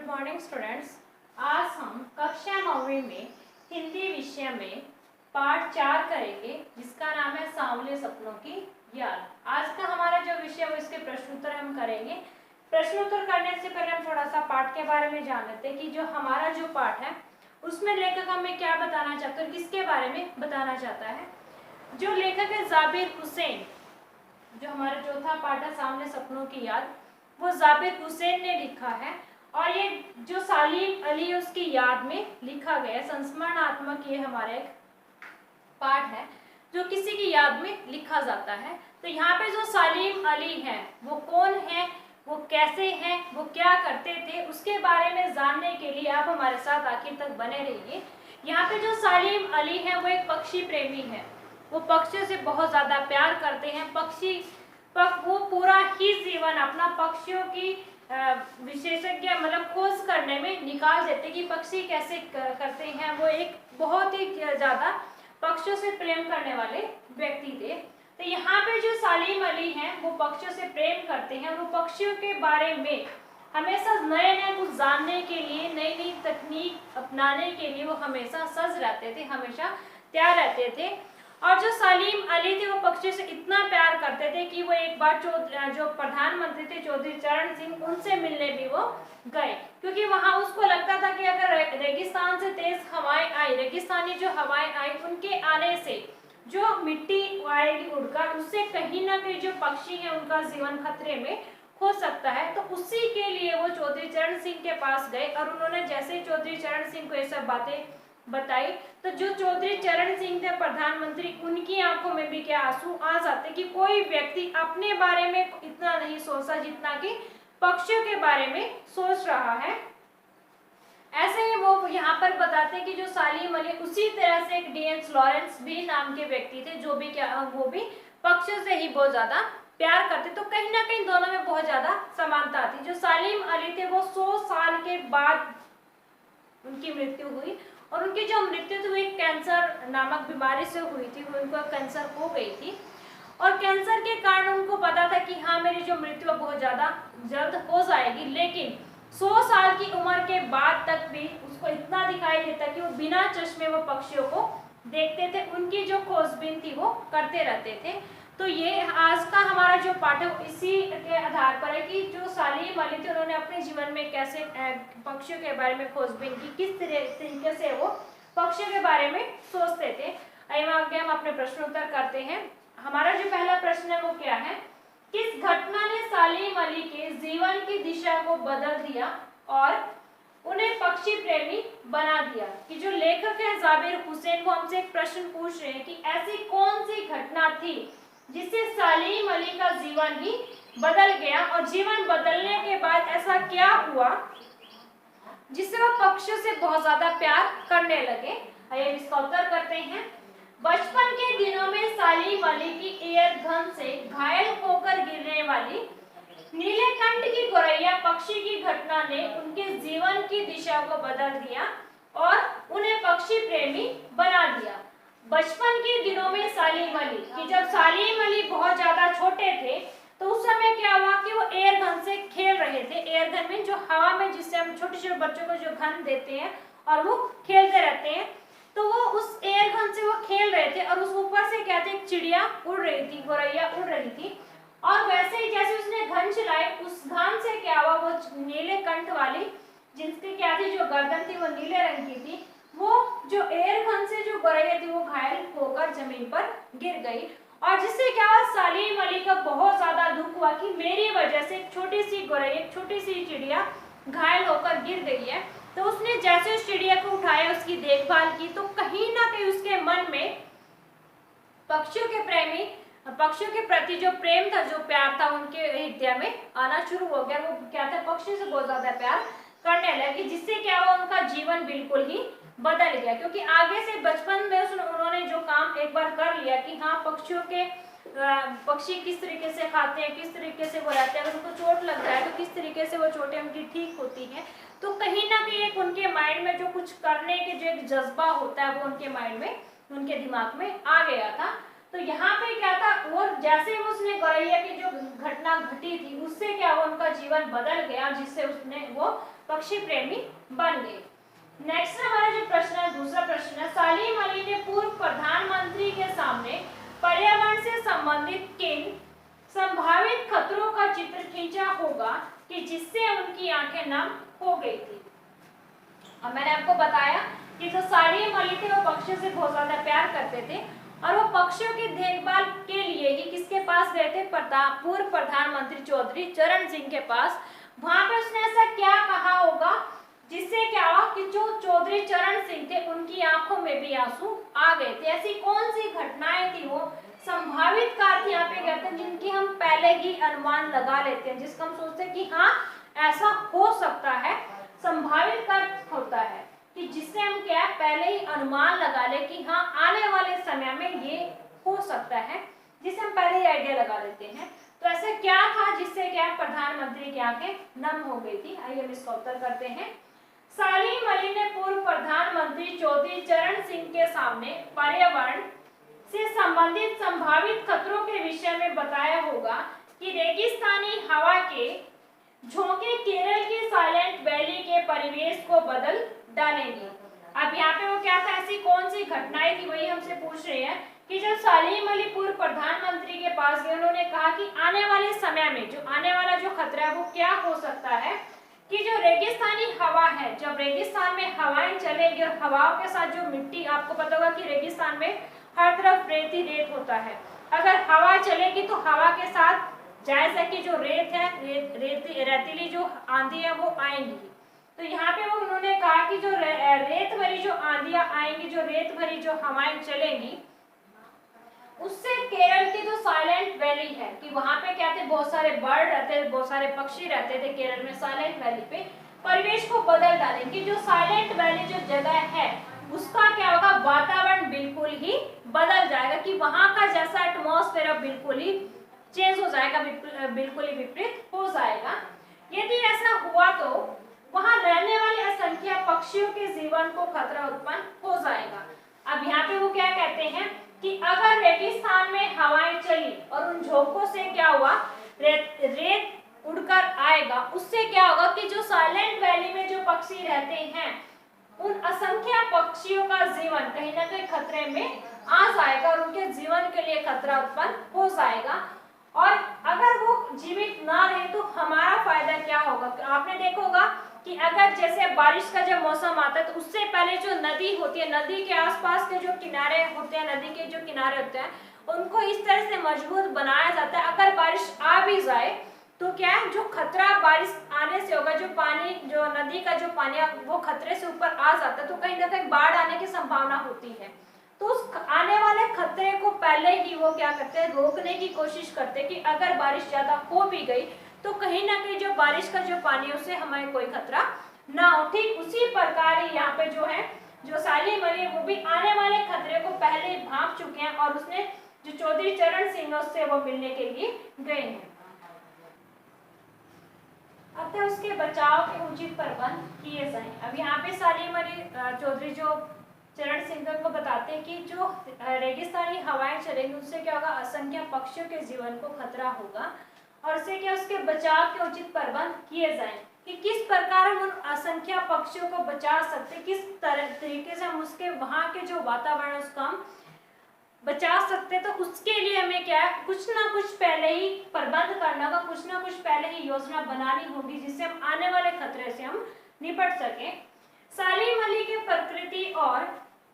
Morning students. आज हम कक्षा 9वीं में हिंदी विषय में पाठ 4 करेंगे जिसका नाम है सांवले सपनों की याद। आज का हमारा जो विषय है वो इसके प्रश्नोत्तर हम करेंगे। प्रश्नोत्तर करने से पहले हम थोड़ा सा पाठ के बारे में जान लेते हैं कि जो हमारा जो पाठ है उसमें लेखक हमें क्या बताना चाहता है, किसके बारे में बताना चाहता है। जो लेखक है जाबिर हुसैन, जो हमारा चौथा पाठ है सांवले सपनों की याद, वो जाबिर हुसैन ने लिखा है और ये जो सालिम अली उसकी याद में लिखा गया संस्मरणात्मक ये हमारा एक पाठ है जो किसी की याद में लिखा जाता है। तो यहाँ पे जो सालिम अली है वो कौन है, वो कैसे हैं, वो क्या करते थे, उसके बारे में जानने के लिए आप हमारे साथ आखिर तक बने रहिए। यहाँ पे जो सालिम अली है वो एक पक्षी प्रेमी है, वो पक्षियों से बहुत ज्यादा प्यार करते हैं। वो पूरा ही जीवन अपना पक्षियों की विशेषज्ञ मतलब खोज करने में निकाल देते कि पक्षी कैसे करते हैं। वो एक बहुत ही ज्यादा पक्षियों से प्रेम करने वाले व्यक्ति थे। तो यहाँ पे जो सालिम अली हैं वो पक्षियों से प्रेम करते हैं और वो पक्षियों के बारे में हमेशा नए नए कुछ जानने के लिए, नई नई तकनीक अपनाने के लिए वो हमेशा सज रहते थे, हमेशा तैयार रहते थे। और जो सालिम अली थे वो पक्षियों से इतना प्यार करते थे कि वो एक बार जो प्रधानमंत्री थे चौधरी चरण सिंह, उनसे मिलने भी वो गए, क्योंकि वहां उसको लगता था कि अगर रेगिस्तान से तेज हवाएं आई, रेगिस्तानी जो हवाएं आई, उनके आने से जो मिट्टी आएगी उड़कर, उससे कहीं ना कहीं जो पक्षी है उनका जीवन खतरे में हो सकता है। तो उसी के लिए वो चौधरी चरण सिंह के पास गए और उन्होंने जैसे ही चौधरी चरण सिंह को ये सब बातें बताई तो जो चौधरी चरण सिंह थे प्रधानमंत्री, उनकी आंखों में भी क्या आंसू आ जाते कि कोई व्यक्ति अपने बारे में इतना नहीं सोचता जितना कि पक्षियों के बारे में सोच रहा है। ऐसे ही वो यहाँ पर बताते हैं कि जो सालिम अली, उसी तरह से एक डी.एच. लॉरेंस भी नाम के व्यक्ति थे जो भी वो भी पक्षियों से ही बहुत ज्यादा प्यार करते। तो कहीं ना कहीं दोनों में बहुत ज्यादा समानता थी। जो सालिम अली थे वो 100 साल के बाद उनकी मृत्यु हुई और उनकी जो मृत्यु थी वो एक कैंसर नामक बीमारी से हुई थी। उनको कैंसर हो गई थी और कैंसर के कारण उनको पता था कि हाँ मेरी जो मृत्यु बहुत ज्यादा जल्द हो जाएगी, लेकिन 100 साल की उम्र के बाद तक भी उसको इतना दिखाई देता कि वो बिना चश्मे वो पक्षियों को देखते थे, उनकी जो खोजबीन थी वो करते रहते थे। तो ये आज का हमारा जो पाठ है इसी के आधार पर है कि जो सालिम अली थे उन्होंने अपने जीवन में कैसे पक्षियों के बारे में खोजबीन की, किस तरीके से वो पक्षियों के बारे में सोचते थे। आगे हम अपने प्रश्नोत्तर करते हैं। हमारा जो पहला प्रश्न है वो क्या है, किस घटना ने सालिम अली के जीवन की दिशा को बदल दिया और उन्हें पक्षी प्रेमी बना दिया। कि जो लेखक है जाबिर हुसैन वो हमसे एक प्रश्न पूछ रहे हैं कि ऐसी कौन सी घटना थी जिससे सालिम अली का जीवन ही बदल गया और जीवन बदलने के बाद ऐसा क्या हुआ जिससे वह पक्षियों से बहुत ज्यादा प्यार करने लगे। आइए इसका उत्तर करते हैं। बचपन के दिनों में सालिम अली की एयर गन से घायल होकर गिरने वाली नीलकंठ की गोरैया पक्षी की घटना ने उनके जीवन की दिशा को बदल दिया और उन्हें पक्षी प्रेमी बना दिया। बचपन के दिनों में सालिम अली, कि जब सालिम अली बहुत ज्यादा छोटे थे तो उस समय क्या हुआ कि वो एयर गन से खेल रहे थे। एयर गन में जो हवा में जिससे हम छोटे छोटे बच्चों को जो गन देते हैं और वो खेलते रहते हैं, तो वो उस एयर गन से वो खेल रहे थे और उस ऊपर से क्या थे, एक चिड़िया उड़ रही थी, गोरैया उड़ रही थी। और वैसे ही जैसे उसने घन चलाई, उस घन से क्या हुआ, वो नीले कंठ वाली जिसकी क्या थी, जो गर्दन थी वो नीले रंग की थी, वो जो एयर गन से जो गोरैया थी वो घायल होकर जमीन पर गिर गई। और जिससे क्या हुआ, सालिम अली का बहुत ज्यादा दुख हुआ कि मेरी वजह से एक छोटी सी गोरैया, एक छोटी सी चिड़िया घायल होकर गिर गई है। तो उसने जैसे उस चिड़िया को उठाया, उसकी देखभाल की, तो कहीं ना कहीं उसके मन में पक्षियों के प्रति जो प्रेम था, जो प्यार था, उनके हृदय में आना शुरू हो गया। वो क्या था, पक्षियों से बहुत ज्यादा प्यार करने लगे, जिससे क्या हुआ, उनका जीवन बिल्कुल ही बदल गया। क्योंकि आगे से बचपन में उन्होंने जो काम एक बार कर लिया कि हाँ पक्षी किस तरीके से खाते हैं, किस तरीके से वो रहते हैं, अगर उनको चोट लग जाए तो किस तरीके से वो चोटें उनकी ठीक होती हैं। तो कहीं ना कहीं एक उनके माइंड में जो कुछ करने के जो एक जज्बा होता है वो उनके माइंड में, उनके दिमाग में आ गया था। तो यहाँ पे क्या था, वो जैसे ही उसने गोरैया की जो घटना घटी थी उससे क्या हुआ, उनका जीवन बदल गया, जिससे उसने वो पक्षी प्रेमी बन गए। नेक्स्ट हमारा जो प्रश्न है, दूसरा प्रश्न है, सालीम अली ने पूर्व प्रधानमंत्री के सामने पर्यावरण से संबंधित किन संभावित खतरों का चित्र खींचा होगा कि जिससे उनकी आंखें नम हो गई थी। अब मैंने आपको बताया कि जो सालीम अली थे वो पक्षियों से बहुत ज्यादा प्यार करते थे और वो पक्षियों की देखभाल के लिए ही किसके पास गए थे, पूर्व प्रधानमंत्री चौधरी चरण सिंह के पास। वहां पे उसने ऐसा क्या कहा होगा जिससे क्या हुआ कि जो चौधरी चरण सिंह थे उनकी आंखों में भी आंसू आ गए थे। ऐसी कौन सी घटनाएं थी, वो संभावित कारक यहाँ पे कहते हैं जिनकी हम पहले ही अनुमान लगा लेते हैं, जिसका हम सोचते हैं कि हाँ ऐसा हो सकता है। संभावित कारक होता है कि जिससे हम क्या है पहले ही अनुमान लगा ले कि हाँ आने वाले समय में ये हो सकता है, जिसे हम पहले ही आइडिया लगा लेते हैं। तो ऐसा क्या था जिससे क्या प्रधानमंत्री की आंखें नम हो गई थी? आइए हम इसका उत्तर करते हैं। सालीम अली ने पूर्व प्रधानमंत्री चौधरी चरण सिंह के सामने पर्यावरण से संबंधित संभावित खतरों के विषय में बताया होगा कि रेगिस्तानी हवा के झोंके केरल की साइलेंट वैली के परिवेश को बदल डालेंगे। अब यहाँ पे वो क्या था, ऐसी कौन सी घटनाएं थी, वही हमसे पूछ रहे हैं कि जब सालीम अली पूर्व प्रधानमंत्री के पास गए, उन्होंने कहा कि आने वाले समय में जो आने वाला जो खतरा है वो क्या हो सकता है कि जो रेगिस्तानी हवा है, जब रेगिस्तान में हवाएं चलेगी और हवाओं के साथ जो मिट्टी, आपको पता होगा कि रेगिस्तान में हर तरफ रेत ही रेत होता है, अगर हवा चलेगी तो हवा के साथ जैसे कि जो रेत है, रेतीली जो आंधी है वो आएंगी। तो यहाँ पे वो उन्होंने कहा कि जो रेत भरी जो आंधियां आएंगी, जो रेत भरी जो हवाएं चलेंगी, उससे केरल की जो साइलेंट वैली है कि वहां पे क्या थे, बहुत सारे बर्ड रहते थे, बहुत सारे पक्षी रहते थे केरल में साइलेंट वैली पे, परिवेश को बदल डालेंगे। जो साइलेंट वैली जो जगह है उसका क्या होगा, वातावरण बिल्कुल ही बदल जाएगा कि वहां का जैसा एटमॉस्फेयर बिल्कुल ही चेंज हो जाएगा, बिल्कुल ही विपरीत हो जाएगा। यदि ऐसा हुआ तो वहां रहने वाले असंख्य पक्षियों के जीवन को खतरा उत्पन्न हो जाएगा। अब यहाँ पे वो क्या कहते हैं कि अगर रेगिस्तान में हवाएं चली और उन झोंकों से क्या हुआ, रेत उड़कर आएगा, उससे क्या होगा कि जो साइलेंट वैली में जो पक्षी रहते हैं उन असंख्य पक्षियों का जीवन कहीं ना कहीं खतरे में आ जाएगा और उनके जीवन के लिए खतरा उत्पन्न हो जाएगा। और अगर वो जीवित ना रहे तो हमारा फायदा क्या होगा? आपने देखा होगा कि अगर जैसे बारिश का जब मौसम आता है तो उससे पहले जो नदी होती है, नदी के आसपास के जो किनारे होते हैं, नदी के जो किनारे होते हैं, उनको इस तरह से मजबूत बनाया जाता है। अगर बारिश आ भी जाए तो क्या है, जो खतरा बारिश आने से होगा, जो पानी, जो नदी का जो पानी वो खतरे से ऊपर आ जाता है तो कहीं ना कहीं बाढ़ आने की संभावना होती है। तो उस आने वाले खतरे को पहले ही वो क्या करते हैं, रोकने की कोशिश करते हैं कि अगर बारिश ज्यादा हो भी गई तो कहीं ना कहीं जो बारिश का जो पानी उससे हमें कोई खतरा ना हो। ठीक उसी प्रकार ही यहाँ पे जो है, जो सालीम अली वो भी आने वाले खतरे को पहले ही भांप चुके हैं और उसने जो चौधरी चरण सिंह है उससे वो मिलने के लिए गए हैं। अतः उसके बचाव के उचित प्रबंध किए जाएं। अब यहाँ पे सालीम अली चौधरी जो चरण सिंह को बताते हैं कि जो रेगिस्तानी हवाएं चलेंगी उससे क्या होगा, असंख्य पक्षियों के जीवन को खतरा होगा और उससे क्या, उसके बचाव के उचित प्रबंध किए जाएं कि किस प्रकार हम उन असंख्य पक्षियों को बचा सकते, किस तरीके से हम उसके वहां के जो वातावरण उसको हम बचा सकते। तो उसके लिए हमें क्या है, कुछ ना कुछ पहले ही प्रबंध करना होगा, कुछ ना कुछ पहले ही योजना बनानी होगी जिससे हम आने वाले खतरे से हम निपट सके। सालीम अली की प्रकृति और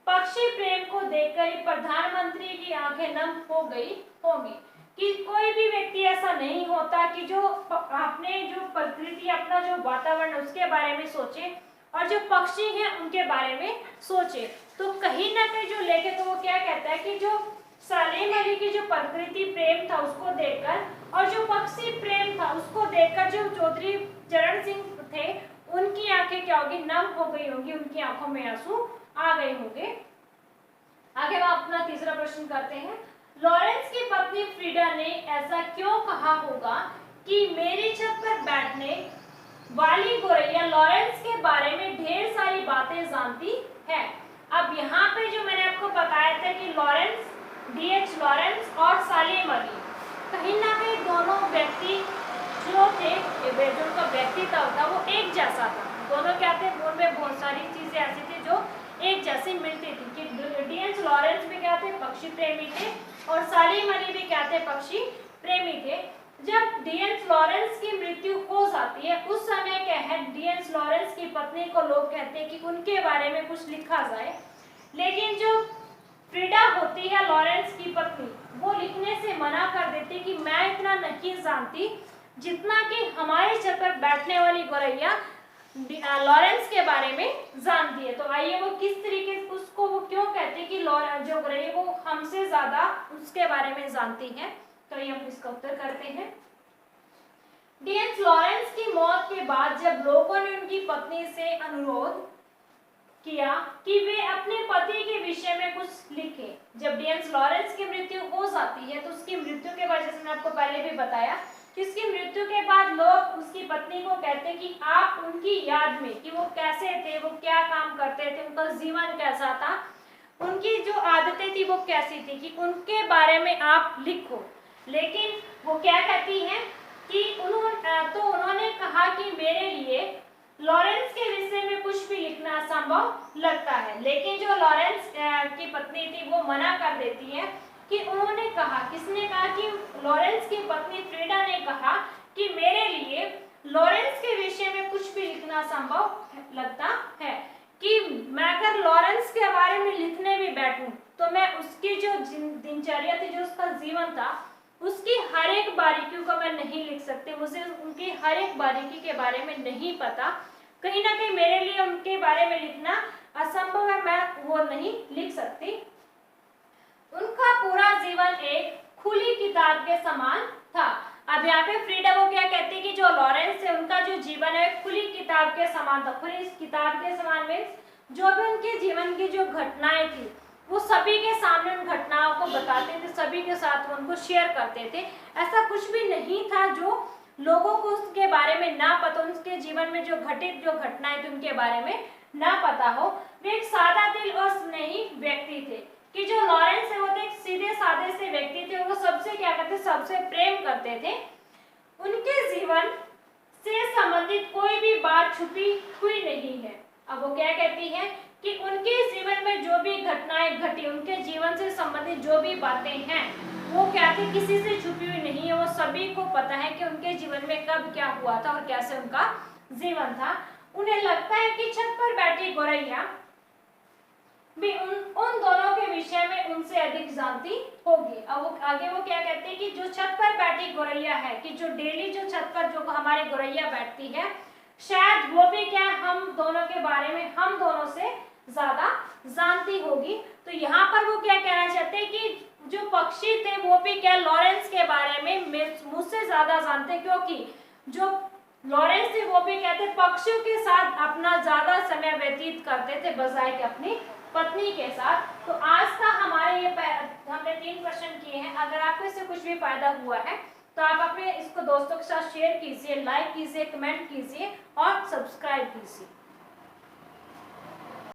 पक्षी प्रेम को देखकर ही प्रधानमंत्री की आंखें नम हो गई होंगी कि कोई भी व्यक्ति ऐसा नहीं होता कि जो अपने जो प्रकृति, अपना जो वातावरण उसके बारे में सोचे और जो पक्षी हैं उनके बारे में सोचे। तो कहीं ना कहीं जो लेखक तो वो क्या कहता है कि जो सालीम अली की जो प्रकृति प्रेम था उसको देखकर और जो पक्षी प्रेम था उसको देखकर जो चौधरी चरण सिंह थे उनकी आंखें क्या होगी, नम हो गई होंगी, उनकी आंखों में आंसू आ गए होंगे। आगे हम अपना तीसरा प्रश्न करते हैं। लॉरेंस की पत्नी फ्रीडा ने ऐसा क्यों कहा होगा कि मेरी छत पर बैठने वाली गोरैया लॉरेंस के बारे में ढेर सारी बातें जानती है? अब यहाँ पे जो मैंने आपको बताया था कि लॉरेंस, डीएच लॉरेंस और सालीम अली कहीं ना कहीं दोनों व्यक्ति जो थे, जो उनका व्यक्तित्व था वो एक जैसा था, दोनों क्या थे, उनमें बहुत सारी चीजें ऐसी थी जो एक जैसी मिलती थी कि डी.एच. लॉरेंस भी क्या थे, पक्षी प्रेमी थे और सालीम अली भी क्या थे, पक्षी प्रेमी थे। जब डी.एच. लॉरेंस की मृत्यु हो जाती है उस समय क्या है, डी.एच. लॉरेंस की पत्नी को लोग कहते हैं कि उनके बारे में कुछ लिखा जाए, लेकिन जो फ्रीडा होती है लॉरेंस की पत्नी, वो लिखने से मना कर देती कि मैं इतना नहीं जानती जितना कि हमारे छत पर बैठने वाली गोरैया लॉरेंस के बारे में जानती है। तो आइए वो किस तरीके से उसको वो क्यों कहते कि जो गोरैया वो हमसे ज्यादा उसके बारे में जानती है, तो ये हम इसका उत्तर करते हैं। डी.एच. लॉरेंस की मौत के बाद जब लोगों ने उनकी पत्नी से अनुरोध किया कि वे अपने पति के विषय में कुछ लिखें, जब डी.एच. लॉरेंस की मृत्यु हो जाती है तो उसकी मृत्यु के बाद, जैसे मैं आपको पहले भी बताया कि उसकी मृत्यु के बाद लोग उसकी पत्नी को कहते कि आप उनकी याद में कि वो कैसे थे, वो क्या काम करते थे, उनका जीवन कैसा था, उनकी जो आदतें थी वो कैसी थी, कि उनके बारे में आप लिखो। लेकिन वो क्या कहती हैं कि उन्होंने कहा कि मेरे लिए लॉरेंस के विषय में कुछ भी लिखना असंभव लगता है। लेकिन जो लॉरेंस की पत्नी थी वो मना कर देती है कि उन्होंने कहा, किसने कहा कि लॉरेंस की पत्नी फ्रीडा ने कहा कि मेरे लिए लॉरेंस के विषय में कुछ भी लिखना संभव लगता है, कि मैं अगर लॉरेंस के बारे में लिखने भी बैठूं तो मैं उसकी जो दिनचर्या थी, जो उसका जीवन था, उसकी हर एक बारीकियों को मैं नहीं लिख सकती, मुझे उनकी हर एक बारीकी के बारे में नहीं पता, कहीं ना कहीं मेरे लिए उनके बारे में लिखना असंभव है, मैं वो नहीं लिख सकती। उनका पूरा जीवन एक खुली किताब के समान था। अब यहाँ पे फ्रीडा वो क्या कहती है कि जो लॉरेंस है उनका जो जीवन है खुली किताब के समान था। खुली किताब के समान मीन्स जो भी उनके जीवन की जो घटनाएं थी वो सभी के सामने उन घटनाओं को बताते थे, सभी के साथ वो उनको शेयर करते थे। ऐसा कुछ भी नहीं था जो लोगों को उसके बारे में ना पता, उनके जीवन में जो घटित जो घटनाएं थी उनके बारे में ना पता हो। वे एक सादा दिल और स्नेही व्यक्ति थे, कि जो लॉरेंस है वो तो एक सीधे साधे से व्यक्ति थे, वो सबसे क्या करते, सबसे प्रेम करते थे। उनके जीवन से संबंधित कोई भी बात छुपी हुई नहीं है। अब वो क्या कहती है कि उनके जीवन में जो भी घटनाएं घटी, उनके जीवन से संबंधित जो भी बातें हैं वो क्या थी, किसी से छुपी हुई नहीं है, वो सभी को पता है कि उनके जीवन में कब क्या हुआ था और कैसे उनका जीवन था। उन्हें लगता है कि छत पर बैठी गोरैया भी उन दोनों के विषय में उनसे अधिक जानती होगी। अब वो आगे वो क्या कहते हैं कि जो छत पर बैठी गोरैया है, कि जो डेली जो छत पर जो हमारी गोरैया बैठती है, शायद वो भी क्या हम दोनों के बारे में हम दोनों से ज्यादा जानती होगी। तो यहाँ पर वो क्या कहना चाहते हैं कि जो पक्षी थे वो भी क्या लॉरेंस के बारे में मुझसे ज्यादा जानते, क्योंकि जो लॉरेंस थे वो भी कहते पक्षियों के साथ अपना ज्यादा समय व्यतीत करते थे बजाय कि अपनी पत्नी के साथ। तो आज का हमारे ये हमने 3 क्वेश्चन किए हैं। अगर आपको इससे कुछ भी फायदा हुआ है तो आप अपने इसको दोस्तों के साथ शेयर कीजिए, लाइक कीजिए, कमेंट कीजिए और सब्सक्राइब कीजिए।